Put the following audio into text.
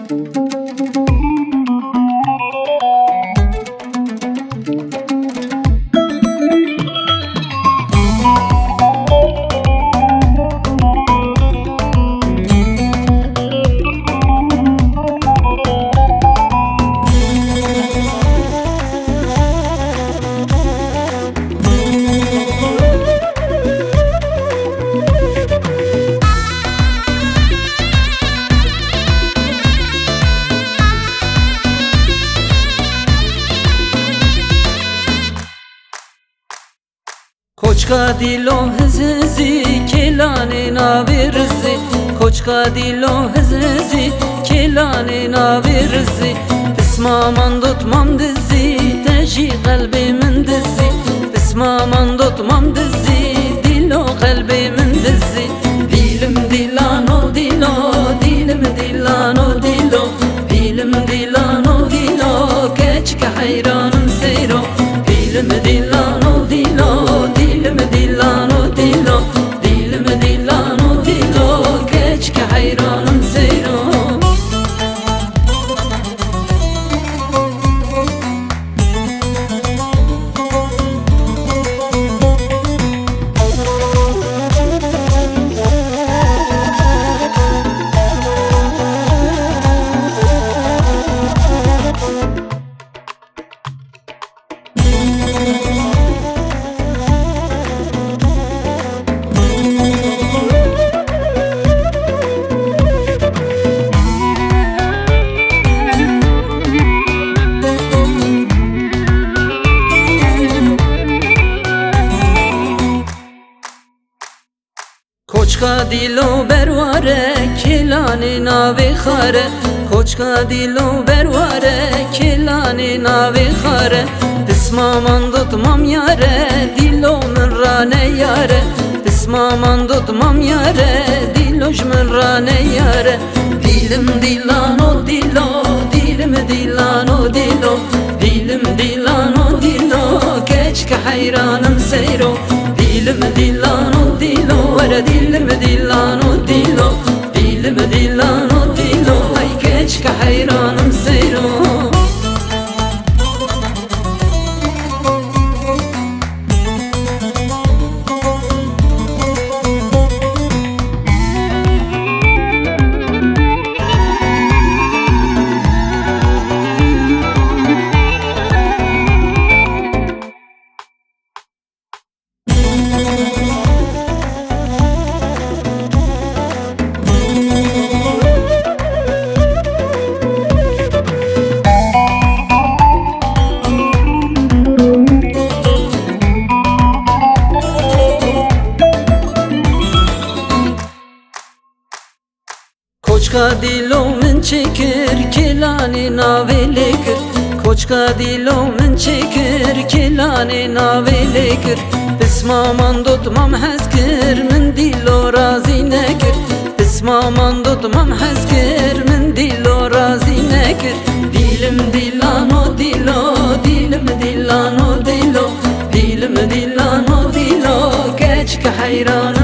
Koçka dilo hızı kelane navirzi, Koçka dilo hızı kelane navirzi. İsmaman tutmam dizi, teji kalbimin dizi. İsmaman tutmam dizi, dilo kalbimin dizi. Dilim dilano dilo, dilim dilano dilo. Dilim dilano dilo, keçke hayranım seyro. Dilim dilano dilo, dilim dilano dilo. Dilim dilano dilo, keçke hayranım seyro. Koçka dilo berware kelane nave khare. Koçka dilo berware kelane nave khare. İsmaman tutmam yare, dilo min rane yare. İsmaman tutmam yare, diloş min rane yare. Dilim dilano dilo, dilim dilano dilo. Dilim dilano dilo, keçke hayranım seyro. Dilim dilano dilo, vere dilim dilano dilo. Dilim dilano dilo, ay keçke hayranım seyro. Koçka dilo min çekir kelane navelekir. Koçka dilo min çekir kelane navelekir. İsmaman tutmam hezkir min dilo razi nekir. İsmaman tutmam hezkir min dilo razi nekir. Dilim dilano dilo, dilim dilano dilo. Dilim dilano dilo, keçke hayran